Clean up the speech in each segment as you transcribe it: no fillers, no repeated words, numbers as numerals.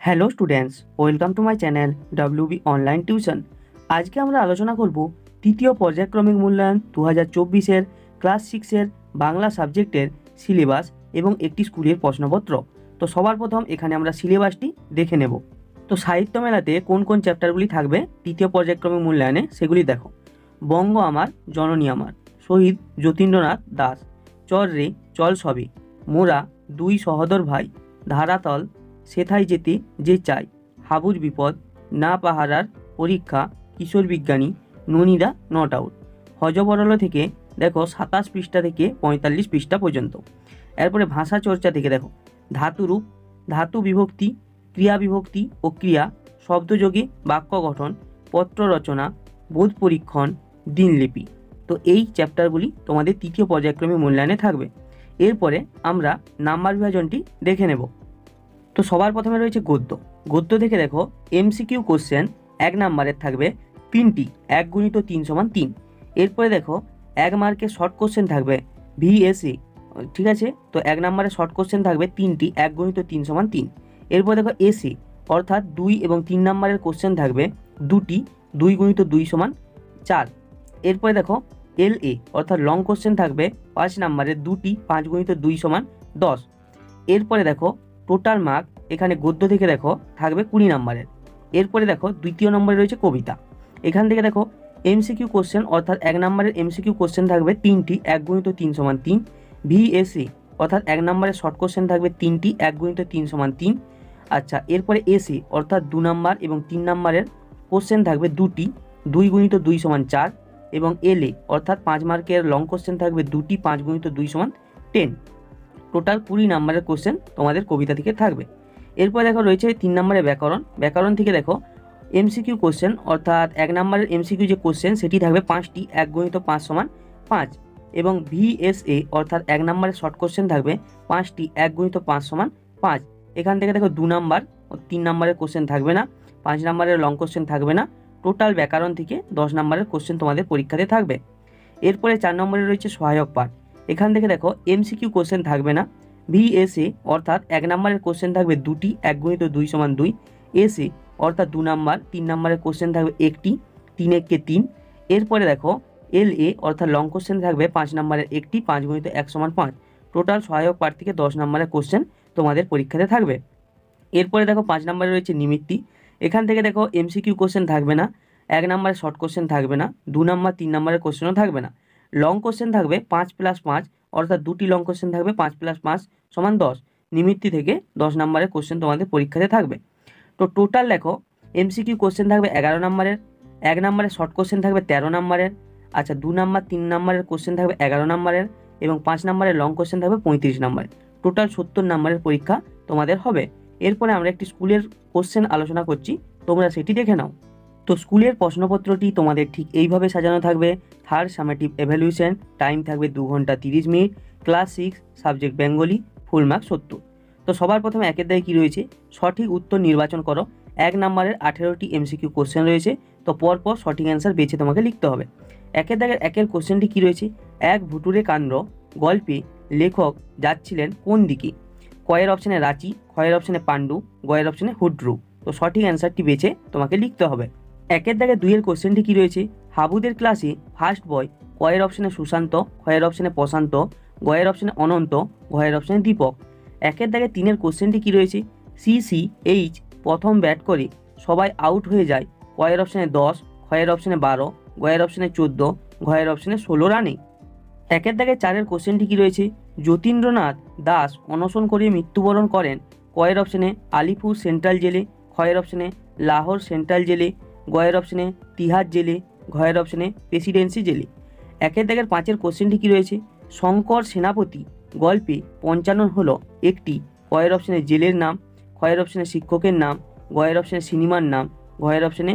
Hello students, welcome to my channel WB online tuition. আজকে আমরা আলোচনা করব তৃতীয় পর্যায়ক্রমিক মূল্যায়ন 2024-এর ক্লাস 6-এর বাংলা সাবজেক্টের সিলেবাস এবং একটি স্কুলের প্রশ্নপত্র। তো সবার প্রথম এখানে আমরা সিলেবাসটি দেখে নেব। তো সাহিত্য মেলাতে কোন কোন চ্যাপ্টারগুলি থাকবে তৃতীয় পর্যায়ক্রমিক মূল্যায়নে সেগুলি দেখো। বঙ্গ আমার জননী আমার, শহীদ যতীন্দ্রনাথ দাস, চর রে চল সবে, মোরা দুই সহোদর ভাই, ধারাতল সেথায় যেতে যে চাই, হাবুর বিপদ, না পাহারার পরীক্ষা, কিশোর বিজ্ঞানী, ননিদা নট আউট। হজবরল থেকে দেখো 27 পৃষ্ঠা থেকে 45 পৃষ্ঠা পর্যন্ত। এরপরে ভাষা চর্চা থেকে দেখো ধাতুরূপ, ধাতু বিভক্তি, ক্রিয়া বিভক্তি ও ক্রিয়া, শব্দযোগে বাক্য গঠন, পত্র রচনা, বোধ পরীক্ষণ, দিনলিপি। তো এই চ্যাপ্টারগুলি তোমাদের তৃতীয় পর্যায়ক্রমিক মূল্যায়নে থাকবে। এরপরে আমরা নাম্বার বিভাজনটি দেখে নেব। তো সবার প্রথমে রয়েছে গদ্য। গদ্য থেকে দেখো MCQ কোশ্চেন 1 নাম্বারের থাকবে 3টি, 1 গুণিত 3 সমান 3। এরপরে দেখো 1 মার্কের শর্ট কোশ্চেন থাকবে VSA, ঠিক আছে। তো 1 নাম্বারের শর্ট কোশ্চেন থাকবে 3টি, 1 গুণিত 3 সমান 3। এরপরে দেখো এসি অর্থাৎ 2 এবং 3 নাম্বারের কোশ্চেন থাকবে 2টি, 2 গুণিত 2 সমান 4। এরপরে দেখো LA অর্থাৎ লং কোশ্চেন থাকবে 5 নাম্বারের 2টি, 5 গুণিত 2 সমান 10। এরপরে দেখো টোটাল মার্ক এখানে গদ্য থেকে দেখো থাকবে 20 নাম্বারের। এরপরে দেখো দ্বিতীয় নম্বরে রয়েছে কবিতা। এখান থেকে দেখো MCQ কোশ্চেন অর্থাৎ 1 নাম্বারের MCQ কোশ্চেন থাকবে 3টি, 1 গুণিত 3 সমান 3। VSA অর্থাৎ 1 নাম্বারের শর্ট কোশ্চেন থাকবে 3টি, 1 গুণিত 3 সমান 3। আচ্ছা, এরপরে এসি অর্থাৎ 2 নাম্বার এবং 3 নাম্বারের কোশ্চেন থাকবে 2টি, 2 গুণিত 2 সমান 4। এবং LA অর্থাৎ 5 মার্কের লং কোশ্চেন থাকবে 2টি, 5 গুণিত 2 সমান 10। টোটাল 20 নাম্বারের কোশ্চেন তোমাদের কবিতা থেকে থাকবে। এরপর দেখো রয়েছে 3 নম্বরে ব্যাকরণ। ব্যাকরণ থেকে দেখো MCQ কোশ্চেন অর্থাৎ 1 নাম্বারের MCQ যে কোশ্চেন সেটি থাকবে 5টি, 1 গুণিত 5 সমান 5। এবং VSA অর্থাৎ 1 নাম্বারের শর্ট কোশ্চেন থাকবে 5টি, 1 গুণিত 5 সমান 5। এখান থেকে দেখো 2 নাম্বার ও 3 নাম্বারের কোশ্চেন থাকবে না, 5 নাম্বারের লং কোশ্চেন থাকবে না। টোটাল ব্যাকরণ থেকে 10 নাম্বারের কোশ্চেন তোমাদের পরীক্ষাতে থাকবে। এরপরে 4 নম্বরে রয়েছে সহায়ক পাঠ। এখান থেকে দেখো MCQ কোশ্চেন থাকবে না। VSA অর্থাৎ 1 নাম্বারের কোশ্চেন থাকবে 2টি, 1 গুণিত 2 সমান 2। এসএ অর্থাৎ 2 নাম্বার, 3 নাম্বারের কোশ্চেন থাকবে 1টি, 3 1 কে 3। এরপরে দেখো LA অর্থাৎ লং কোশ্চেন থাকবে 5 নাম্বারের 1টি, 5 গুণিত 1 সমান 5। টোটাল সহায়ক পাঠ থেকে 10 নাম্বারের কোশ্চেন তোমাদের পরীক্ষাতে থাকবে। এরপরে দেখো 5 নাম্বারে রয়েছে নিমিত্তি। এখান থেকে দেখো MCQ কোশ্চেন থাকবে না, 1 নাম্বারের শর্ট কোশ্চেন থাকবে না, 2 নাম্বার 3 নাম্বারের কোশ্চেনও থাকবে না। লং কোশ্চেন থাকবে 5 + 5 অর্থাৎ 2টি লং কোশ্চেন থাকবে 5 + 5 সমান 10। নিমিত্তি থেকে 10 নাম্বারের কোশ্চেন তোমাদের পরীক্ষাতে থাকবে। তো টোটাল দেখো MCQ কোশ্চেন থাকবে 11 নাম্বারের, 1 নাম্বারের শর্ট কোশ্চেন থাকবে 13 নাম্বারের। আচ্ছা, 2 নাম্বার 3 নাম্বারের কোশ্চেন থাকবে 11 নাম্বারের এবং 5 নাম্বারের লং কোশ্চেন থাকবে 35 নাম্বারের। টোটাল 70 নাম্বারের পরীক্ষা তোমাদের হবে। এরপরে আমরা একটি স্কুলের কোশ্চেন আলোচনা করছি, তোমরা সেটি দেখে নাও। তো স্কুলের প্রশ্নপত্রটি তোমাদের ঠিক এইভাবে সাজানো থাকবে। থার্ড সামেটিভ এভ্যালুয়েশন, টাইম থাকবে 2 ঘন্টা 30 minute, class 6 subject Bengali, full mark 70। তো সবার প্রথমে একের দাগে কী রয়েছে, সঠিক উত্তর নির্বাচন করো। 1 নাম্বারের 18টি MCQ কোশ্চেন রয়েছে, তো পরপর সঠিক অ্যান্সার বেছে তোমাকে লিখতে হবে। একের দাগের একের কোশ্চেনটি কী রয়েছে, এক ভুতুরে কাণ্ড গল্পে লেখক যাচ্ছিলেন কোন দিকে? কয়ের অপশানে রাঁচি, খয়ের অপশানে পাণ্ডু, গয়ের অপশানে হুড্রু। তো সঠিক অ্যান্সারটি বেছে তোমাকে লিখতে হবে। একের দাগে 2-এর কোশ্চেনটি কী রয়েছে, হাবুদের ক্লাসে ফার্স্ট বয়, কয়ের অপশানে সুশান্ত, খয়ের অপশানে প্রশান্ত, গয়ের অপশানে অনন্ত, ঘয়ের অপশানে দীপক। একের দাগে 3-এর কোশ্চেনটি কী রয়েছে, CCH প্রথম ব্যাট করে সবাই আউট হয়ে যায়, কয়ের অপশানে 10, খয়ের অপশানে 12, গয়ের অপশানে 14, ঘয়ের অপশানে 16 রানে। একের দাগে 4-এর কোশ্চেনটি কী রয়েছে, যতীন্দ্রনাথ দাস অনশন করে মৃত্যুবরণ করেন, কয়ের অপশানে আলিপুর সেন্ট্রাল জেলে, খয়ের অপশানে লাহোর সেন্ট্রাল জেলে, গয়ের অপশানে তিহার জেলে, ঘয়ের অপশানে প্রেসিডেন্সি জেলে। একের দাগের 5-এর কোশ্চেনটি কী রয়েছে, শঙ্কর সেনাপতি গল্পে পঞ্চানন হলো একটি, কয়ের অপশানে জেলের নাম, খয়ের অপশানে শিক্ষকের নাম, গয়ের অপশানে সিনেমার নাম, ঘয়ের অপশানে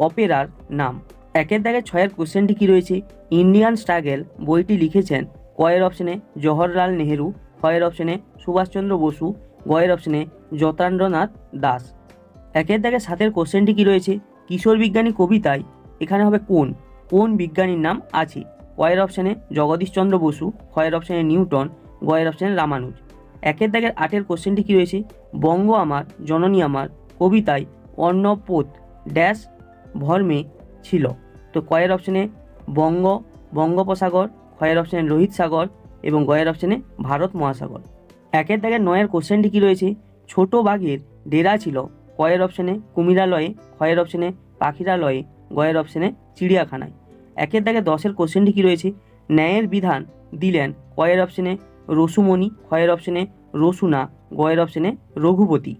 অপেরার নাম। একের দাগের 6-এর কোশ্চেনটি কী রয়েছে, ইন্ডিয়ান স্ট্রাগল বইটি লিখেছেন, কয়ের অপশানে জওহরলাল নেহেরু, খয়ের অপশানে সুভাষচন্দ্র বসু, গয়ের অপশানে যতীন্দ্রনাথ দাস। একের দাগের 7-এর কোশ্চেনটি কী রয়েছে, কিশোর বিজ্ঞানী কবিতায় এখানে হবে কোন কোন বিজ্ঞানীর নাম আছে? কয়ের অপশানে জগদীশচন্দ্র বসু, খয়ের অপশানে নিউটন, গয়ের অপশানে রামানুজ। একের দাগের 8-এর কোশ্চেনটি কী রয়েছে, বঙ্গ আমার জননী আমার, কবিতায় অর্ণপোত ড্যাশ ভর্মে ছিল? তো কয়ের অপশনে বঙ্গোপসাগর, ক্ষয়ের অপশনে লোহিত সাগর এবং গয়ের অপশনে ভারত মহাসাগর। একের দাগের 9-এর কোশ্চেনটি কী রয়েছে? ছোট বাঘের ডেরা ছিল কয়ের অপশনে কুমিরালয়ে, ক্ষয়ের অপশনে পাখিরালয়ে, গয়ের অপশনে চিড়িয়াখানায়। একের দাগে 10-এর কোশ্চেনটি কী রয়েছে? ন্যায়ের বিধান দিলেন কয়ের অপশনে রসুমণি, ক্ষয়ের অপশনে রসুনা, গয়ের অপশনে রঘুপতি।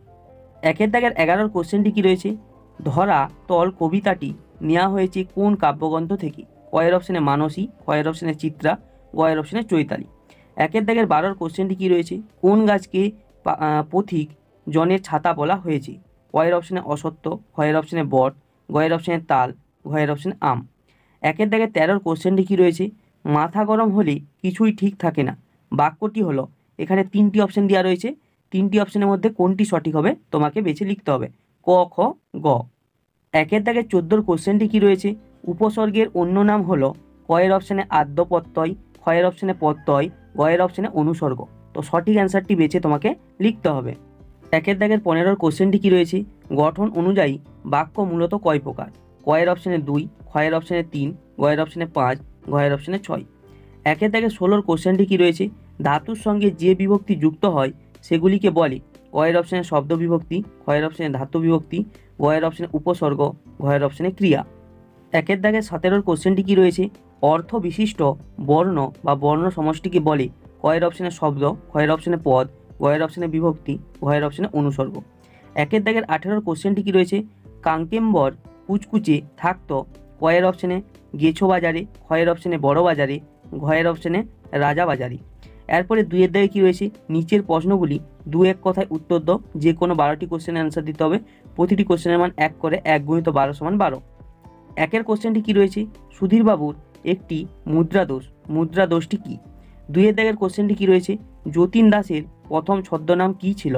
একের দাগের 11-এর কোশ্চেনটি কী রয়েছে? ধরা তল কবিতাটি নেওয়া হয়েছে কোন কাব্যগ্রন্থ থেকে? কয়ের অপশনে মানসী, ক্ষয়ের অপশনে চিত্রা, গয়ের অপশনে চৈতালি। একের দাগের 12-এর কোশ্চেনটি কী রয়েছে? কোন গাছকে পথিক জনের ছাতা বলা হয়েছে? কয়ের অপশনে অসত্য, ক্ষয়ের অপশনে বট, গয়ের অপশনে তাল, ঘয়ের অপশনে আম। একের দাগের 13-এর কোশ্চেনটি কী রয়েছে? মাথা গরম হলে কিছুই ঠিক থাকে না বাক্যটি হলো, এখানে 3টি অপশন দেওয়া রয়েছে, 3টি অপশনের মধ্যে কোনটি সঠিক হবে তোমাকে বেছে লিখতে হবে, ক, খ, গ। একের দাগের 14-এর কোশ্চেনটি কী রয়েছে? উপসর্গের অন্য নাম হলো, কয়ের অপশনে আদ্য প্রত্যয়, ক্ষয়ের অপশনে প্রত্যয়, গয়ের অপশনে অনুসর্গ। তো সঠিক অ্যান্সারটি বেছে তোমাকে লিখতে হবে। একের দাগের 15-এর কোশ্চেনটি কী রয়েছে? গঠন অনুযায়ী বাক্য মূলত কয় প্রকার? কয়ের অপশনে 2, ক্ষয়ের অপশনে 3, গয়ের অপশনে 5, গয়ের অপশনে 6। একের দাগের 16-এর কোশ্চেনটি কী রয়েছে? ধাতুর সঙ্গে যে বিভক্তি যুক্ত হয় সেগুলিকে বলে? কয়ের অপশনে শব্দ বিভক্তি, ক্ষয়ের অপশনে ধাতু বিভক্তি, গয়ের অপশনে উপসর্গ, ঘয়ের অপশনে ক্রিয়া। একের দাগের 17-এর কোশ্চেনটি কী রয়েছে? অর্থ বিশিষ্ট বর্ণ বা বর্ণ সমষ্টিকে বলে? কয়ের অপশনে শব্দ, ক্ষয়ের অপশনে পদ, গয়ের অপশনে বিভক্তি, ঘয়ের অপশনে অনুসর্গ। একের দাগের 18-এর কোশ্চেনটি কী রয়েছে? কাঙ্কেম্বর কুচকুচে থাকতো কয়ের অপশনে গেছো বাজারে, ক্ষয়ের অপশনে বড় বাজারে, ঘয়ের অপশনে রাজা বাজারে। এরপরে 2-এর দাগে কী রয়েছে? নিচের প্রশ্নগুলি 2-1 কথায় উত্তর দাও, যে কোনো 12টি কোশ্চেনের অ্যান্সার দিতে হবে, প্রতিটি কোশ্চেনের মান 1 করে, 1 গুণিত 12 সমান 12। একের কোশ্চেনটি কী রয়েছে? সুধীরবাবুর একটি মুদ্রা দোষটি কী? 2-এর দাগের কোশ্চেনটি কী রয়েছে? যতীন দাসের প্রথম ছদ্মনাম কী ছিল?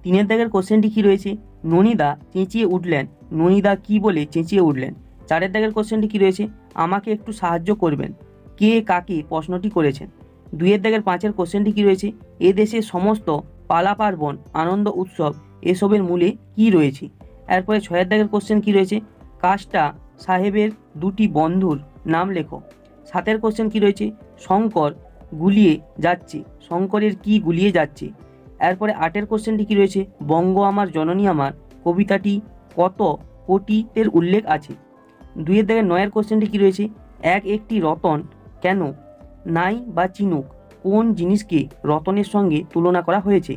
3-এর দাগের কোশ্চেনটি কী রয়েছে? ননীদা চেঁচিয়ে উঠলেন, ননীদা কী বলে চেঁচিয়ে উঠলেন? 4-এর দাগের কোশ্চেনটি কী রয়েছে? আমাকে একটু সাহায্য করবেন, কে কাকে প্রশ্নটি করেছেন? 2-এর দাগের 5-এর কোশ্চেনটি কী রয়েছে? এ দেশের সমস্ত পালা পার্বণ, আনন্দ উৎসব এসবের মূলে কী রয়েছে? এরপরে 6-এর দাগের কোশ্চেন কী রয়েছে? কাস্টা সাহেবের 2টি বন্ধুর নাম লেখো। 7-এর কোশ্চেন কী রয়েছে? শঙ্কর গুলিয়ে যাচ্ছে, শঙ্করের কি গুলিয়ে যাচ্ছে? এরপরে 8-এর কোশ্চেনটি কী রয়েছে? বঙ্গ আমার জননী আমার কবিতাটি কত কোটিতের উল্লেখ আছে? 2-এর দাগের 9-এর কোশ্চেনটি কী রয়েছে? একটি রতন কেন নাই বা চিনুক, কোন জিনিসকে রতনের সঙ্গে তুলনা করা হয়েছে?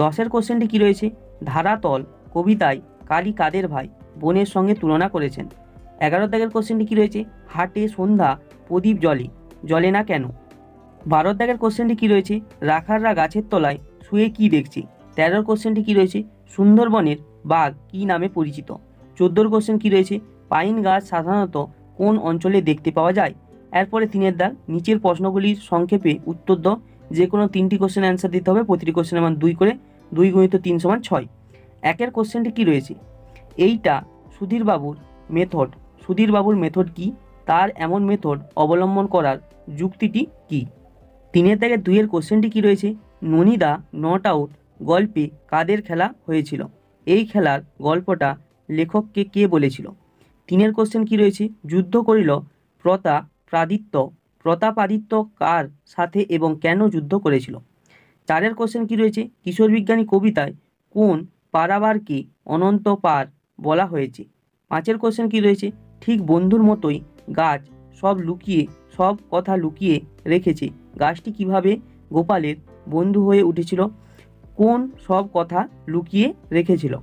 10-এর কোশ্চেনটি কী রয়েছে? ধারাতল কবিতায় কালী কাদের ভাই বোনের সঙ্গে তুলনা করেছেন? 11-এর দাগের কোশ্চেনটি কী রয়েছে? হাটে সন্ধ্যা প্রদীপ জ্বলে না কেন? 12-এর দাগের কোশ্চেনটি কী রয়েছে? রাখাররা গাছের তলায় শুয়ে কি দেখছে? 13-এর কোশ্চেনটি কী রয়েছে? সুন্দরবনের বাঘ কী নামে পরিচিত? 14-এর কোশ্চেন কী রয়েছে? পাইন গাছ সাধারণত কোন অঞ্চলে দেখতে পাওয়া যায়? এরপরে 3-এর দাগ, নিচের প্রশ্নগুলির সংক্ষেপে উত্তর দাও, যে কোনো 3টি কোশ্চেন অ্যান্সার দিতে হবে, প্রতিটি কোশ্চেনের মান 2 করে, 2 গুণিত 3 সমান 6। 1-এর কোশ্চেনটি কী রয়েছে? এইটা সুধীরবাবুর মেথড কি? তার এমন মেথড অবলম্বন করার যুক্তিটি কি? 3-এর দাগে 2-এর কোশ্চেনটি কী রয়েছে? ননীদা নট আউট গল্পে কাদের খেলা হয়েছিল? এই খেলার গল্পটা লেখককে কে বলেছিল? 3-এর কোশ্চেন কী রয়েছে? যুদ্ধ করিল প্রতাপাদিত্য কার সাথে এবং কেন যুদ্ধ করেছিল? 4-এর কোশ্চেন কী রয়েছে? কিশোর বিজ্ঞানী কবিতায় কোন পারাবারকে অনন্ত পার বলা হয়েছে? 5-এর কোশ্চেন কী রয়েছে? ঠিক বন্ধুর মতোই গাছ সব কথা লুকিয়ে রেখেছে, গাছটি কিভাবে গোপালের বন্ধু হয়ে উঠেছিল? কোন সব কথা লুকিয়ে রেখেছিল?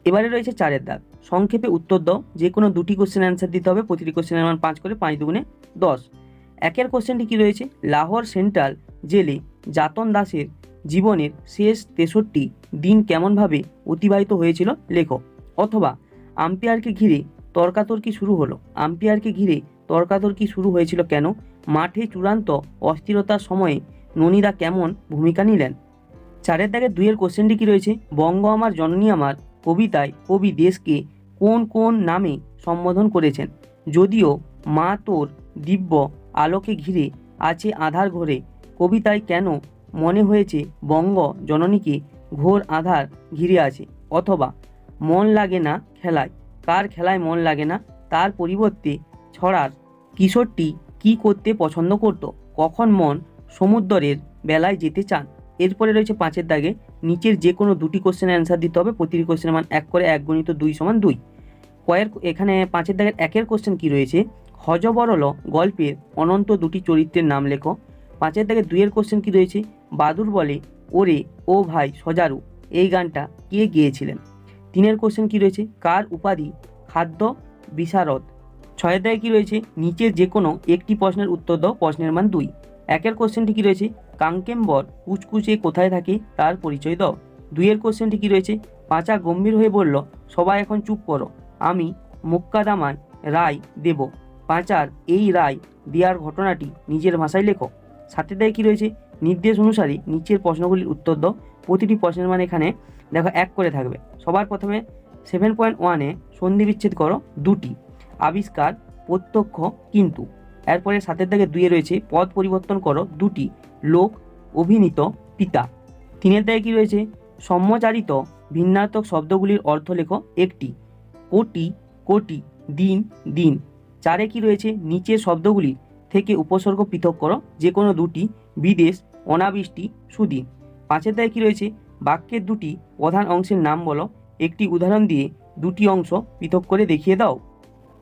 এবারে রয়েছে 4-এর দাগ, সংক্ষেপে উত্তর দাও, যে কোনো 2টি কোশ্চেন অ্যান্সার দিতে হবে, প্রতিটি কোশ্চেনের মান 5 করে, 5 দুগুণে 10। 1-এর কোশ্চেনটি কী রয়েছে? লাহোর সেন্ট্রাল জেলে যাতন দাসের জীবনের শেষ 63 দিন কেমনভাবে অতিবাহিত হয়েছিল লেখো। অথবা আম্পায়ারকে ঘিরে তর্কাতর্কি শুরু হয়েছিল কেন? মাঠে চূড়ান্ত অস্থিরতার সময়ে ননীদা কেমন ভূমিকা নিলেন? 4-এর দাগে 2-এর কোশ্চেনটি কী রয়েছে? বঙ্গ আমার জননী আমার কবিতায় কবি দেশকে কোন কোন নামে সম্বোধন করেছেন? যদিও মা তোর দিব্য আলোকে ঘিরে আছে আধার ঘোরে, কবিতায় কেন মনে হয়েছে বঙ্গ জননীকে ঘোর আধার ঘিরে আছে? অথবা মন লাগে না খেলায়, কার খেলায় মন লাগে না, তার পরিবর্তে ছড়ার কিশোরটি কি করতে পছন্দ করত, কখন মন সমুদ্রের বেলায় যেতে চান। এরপরে রয়েছে 5-এর দাগে নিচের যে কোনো দুটি কোশ্চেনের অ্যান্সার দিতে হবে, প্রতিটি কোশ্চেনের মান 1 করে, 1 গুণিত 2 সমান 2। এখানে 5-এর দাগের 1-এর কোশ্চেন কি রয়েছে, হযবরল গল্পের অনন্ত দুটি চরিত্রের নাম লেখো। 5-এর দাগের 2-এর কোশ্চেন কি রয়েছে, বাদুর বলে ওরে ও ভাই সজারু এই গানটা কে গেয়েছিলেন। 3-এর কোশ্চেন কি রয়েছে, কার উপাধি খাদ্য বিশারদ। 6-এর দাগে কি রয়েছে, নিচের যে কোনো একটি প্রশ্নের উত্তর দাও, প্রশ্নের মান 2। 1-এর কোশ্চেনটি কি রয়েছে, কাঙ্কেম্বর কুচকুচে কোথায় থাকে তার পরিচয় দাও। 2-এর কোশ্চেনটি কি রয়েছে, পাঁচা গম্ভীর হয়ে বলল সবাই এখন চুপ করো, আমি মোকদ্দমায় রায় দেব, পাঁচার এই রায় দেওয়ার ঘটনাটি নিজের ভাষায় লেখো। 7-এর দাগে কি রয়েছে, নির্দেশ অনুসারে নিচের প্রশ্নগুলির উত্তর দাও, প্রতিটি প্রশ্নের মান এখানে দেখো 1 করে থাকবে। সবার প্রথমে 7.1-এ সন্ধি বিচ্ছেদ করো 2টি, আবিষ্কার প্রত্যক্ষ কিন্তু। এরপরে 7-এর দাগে 2-এ রয়েছে পদ পরিবর্তন করো 2টি, লোক অভিনীত পিতা। 3-এর দাগে কি রয়েছে, সম্মচারিত ভিন্নাত্মক শব্দগুলির অর্থ লেখো 1টি, কোটি কোটি, দিন দিন। 4-এ কি রয়েছে, নিচের শব্দগুলি থেকে উপসর্গ পৃথক করো যে কোনো 2টি, বিদেশ অনাবৃষ্টি সুদিন। 5-এর দাগে কি রয়েছে, বাক্যের 2টি প্রধান অংশের নাম বলো, একটি উদাহরণ দিয়ে 2টি অংশ পৃথক করে দেখিয়ে দাও।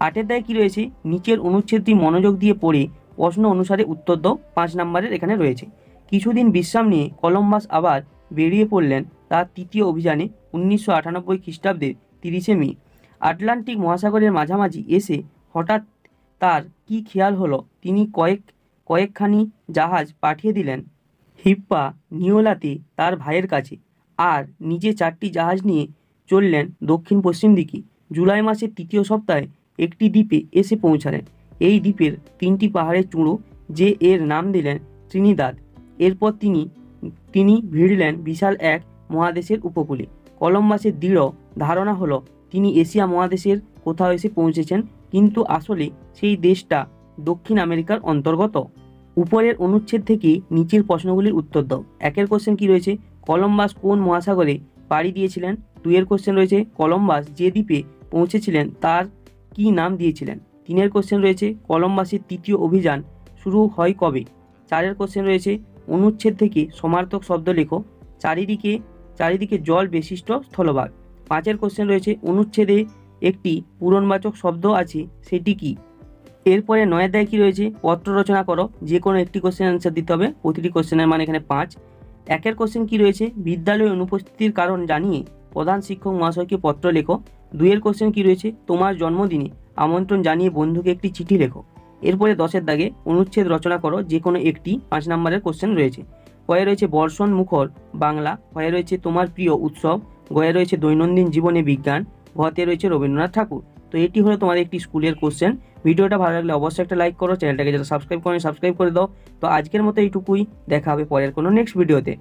8-এর দাগে কি রয়েছে, নিচের অনুচ্ছেদটি মনোযোগ দিয়ে পড়ে প্রশ্ন অনুসারে উত্তর দাও, 5 নম্বরের এখানে রয়েছে। কিছুদিন বিশ্রাম নিয়ে কলম্বাস আবার বেরিয়ে পড়লেন তার তৃতীয় অভিযানে 1998 খ্রিস্টাব্দের 30শে মে। আটলান্টিক মহাসাগরের মাঝামাঝি এসে হঠাৎ তার কি খেয়াল হলো, তিনি কয়েকখানি জাহাজ পাঠিয়ে দিলেন হিপ্পা নিওলাতে তার ভাইয়ের কাছে, আর নিজে 4টি জাহাজ নিয়ে চললেন দক্ষিণ পশ্চিম দিকে। জুলাই মাসের 3য় সপ্তাহে একটি দ্বীপে এসে পৌঁছালেন। এই দ্বীপের 3টি পাহাড়ের চূড়ো, যে এর নাম দিলেন ত্রিনিদাদ। এরপর তিনি ভিড়লেন বিশাল এক মহাদেশের উপকূলে। কলম্বাসের দৃঢ় ধারণা হলো তিনি এশিয়া মহাদেশের কোথাও এসে পৌঁছেছেন, কিন্তু আসলে সেই দেশটা দক্ষিণ আমেরিকার অন্তর্গত। উপরের অনুচ্ছেদ থেকে নিচের প্রশ্নগুলির উত্তর দাও। 1-এর কোশ্চেন কি রয়েছে, কলম্বাস কোন মহাসাগরে পাড়ি দিয়েছিলেন। 2-এর কোশ্চেন রয়েছে, কলম্বাস যে দ্বীপে পৌঁছেছিলেন তার কি নাম দিয়েছিলেন। 3-এর কোশ্চেন রয়েছে, কলম্বাসের তৃতীয় অভিযান শুরু হয় কবে। 4-এর কোশ্চেন রয়েছে, অনুচ্ছেদ থেকে সমার্থক শব্দ লেখো, চারিদিকে জল বিশিষ্ট স্থলভাগ। 5-এর কোশ্চেন রয়েছে, অনুচ্ছেদে একটি পূরণবাচক শব্দ আছে, সেটি কি। এরপরে 9-এর দাগে কি রয়েছে, পত্র রচনা করো, যে কোনো একটি কোশ্চেন অ্যান্সার দিতে হবে, প্রতিটি কোশ্চেনের মান এখানে 5। 1-এর কোশ্চেন কি রয়েছে, বিদ্যালয়ে অনুপস্থিতির কারণ জানিয়ে প্রধান শিক্ষক মহাশয়কে পত্র লেখো। 2-এর কোশ্চেন কি রয়েছে, তোমার জন্মদিনে আমন্ত্রণ জানিয়ে বন্ধুকে একটি চিঠি লেখো। এরপরে 10-এর দাগে অনুচ্ছেদ রচনা করো, যে কোনো একটি, 5 নম্বরের কোশ্চেন রয়েছে। কয়ে রয়েছে বর্ষণ মুখর বাংলা, হয়ে রয়েছে তোমার প্রিয় উৎসব, গয়ে রয়েছে দৈনন্দিন জীবনে বিজ্ঞান, ঘতে রয়েছে রবীন্দ্রনাথ ঠাকুর। তো এটি হলো তোমাদের একটি স্কুলের কোশ্চেন। ভিডিওটা ভালো লাগলে অবশ্যই একটা লাইক করো, চ্যানেলটাকে যারা সাবস্ক্রাইব করেন সাবস্ক্রাইব করে দাও। তো আজকের মতো এইটুকুই, দেখা হবে পরের কোনো নেক্সট ভিডিওতে।